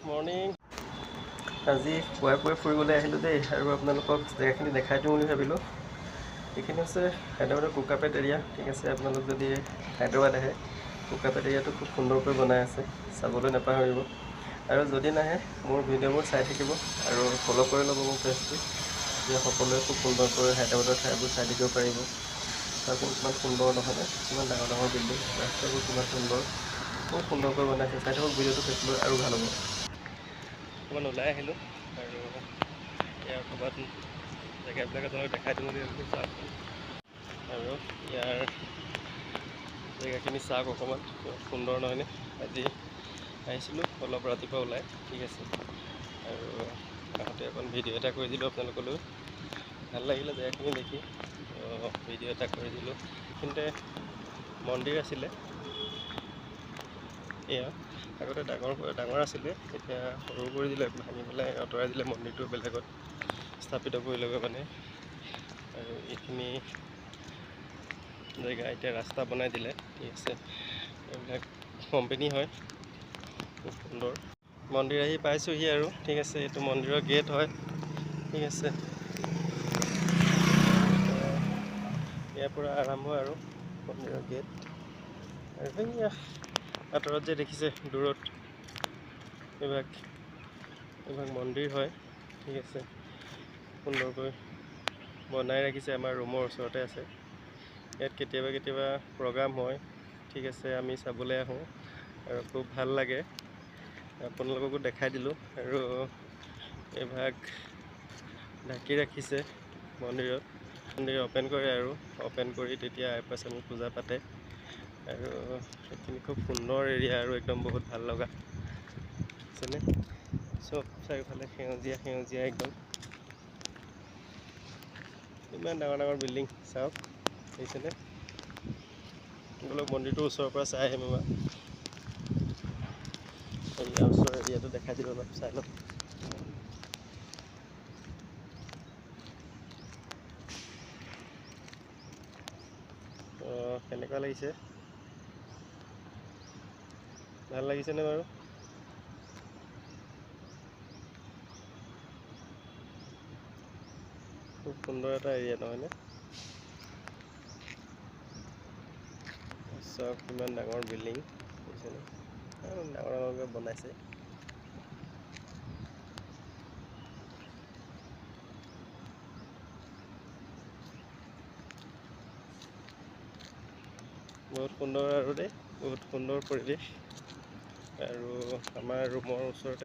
Morning. আজি পুৱাই ফুৰিবলৈ আহিলোঁ দেই, আৰু আপোনালোকক জেগাখিনি দেখাই দিওঁ বুলি ভাবিলোঁ। এইখিনি হৈছে হায়দৰাবাদৰ কোকাপেট এৰিয়া। ঠিক আছে, আপোনালোক যদি হায়দৰাবাদ আহে, কোকাপেট এৰিয়াটো খুব সুন্দৰকৈ বনাই আছে, চাবলৈ নাপাহৰিব। আৰু যদি নাহে, মোৰ ভিডিঅ'বোৰ চাই থাকিব আৰু ফ'ল' কৰি ল'ব মোৰ পেজটো, যে সকলোৱে খুব সুন্দৰকৈ হায়দৰাবাদৰ ঠাইবোৰ চাই থাকিব পাৰিব। চাওকচোন কিমান সুন্দৰ নহয়নে, কিমান ডাঙৰ ডাঙৰ বিল্ডিং, ৰাস্তাবোৰ কিমান সুন্দৰ, খুব সুন্দৰকৈ বনাইছে। চাই থাকক ভিডিঅ'টো, চাইছিলোঁ আৰু ভাল হ'ব। অকণমান ওলাই আহিলোঁ আৰু ইয়াৰ ক'ৰবাত জেগাবিলাক আপোনালোক দেখাই দিম বুলি ভাবিলোঁ। চাওকচোন, আৰু ইয়াৰ জেগাখিনি চাওক অকণমান, সুন্দৰ নহয়নে? আজি আহিছিলোঁ অলপ ৰাতিপুৱা ওলাই, ঠিক আছে, আৰু আহোঁতে অকণ ভিডিঅ' এটা কৰি দিলোঁ আপোনালোকলৈ। ভাল লাগিলে জেগাখিনি দেখি, ভিডিঅ' এটা কৰি দিলোঁ। এইখিনিতে মন্দিৰ আছিলে, এয়া আগতে ডাঙৰ আছিলে, এতিয়া সৰু কৰি দিলে, ভাঙি পেলাই আঁতৰাই দিলে মন্দিৰটো, বেলেগত স্থাপিত কৰি ল'ব মানে। আৰু এইখিনি জেগা এতিয়া ৰাস্তা বনাই দিলে, ঠিক আছে। এইবিলাক কোম্পেনী হয়, খুব সুন্দৰ। মন্দিৰ আহি পাইছোঁহি আৰু, ঠিক আছে, এইটো মন্দিৰৰ গেট হয়, ঠিক আছে। ইয়াৰ পৰা আৰম্ভ আৰু মন্দিৰৰ গেট। আৰু সেয়া আঁতৰত যে দেখিছে দূৰত, এইভাগ মন্দিৰ হয়, ঠিক আছে। সুন্দৰকৈ বনাই ৰাখিছে, আমাৰ ৰুমৰ ওচৰতে আছে। ইয়াত কেতিয়াবা প্ৰগ্ৰাম হয়, ঠিক আছে, আমি চাবলৈ আহোঁ আৰু খুব ভাল লাগে। আপোনালোককো দেখাই দিলোঁ। আৰু এইভাগ ঢাকি ৰাখিছে মন্দিৰ অ'পেন কৰে, আৰু অ'পেন কৰি তেতিয়া আইপাছানি পূজা পাতে। আৰু সেইখিনি খুব সুন্দৰ এৰিয়া, আৰু একদম বহুত ভাল লগা, বুজিছেনে? চব চাৰিওফালে সেউজীয়া একদম, ইমান ডাঙৰ ডাঙৰ বিল্ডিং চাওক, দেখিছেনে? অলপ মন্দিৰটোৰ ওচৰৰ পৰা চাই আহিম এবাৰ। ওচৰৰ এৰিয়াটো দেখাই দিলোঁ, অলপ চাই লওক। কেনেকুৱা লাগিছে? ভাল লাগিছেনে বাৰু? খুব সুন্দৰ এটা এৰিয়া নহয়নে? চাওক কিমান ডাঙৰ বিল্ডিং, বুজিছেনে? ডাঙৰকৈ বনাইছে। বহুত সুন্দৰ আৰু দেই, বহুত সুন্দৰ পৰিৱেশ। আৰু আমাৰ ৰুমৰ ওচৰতে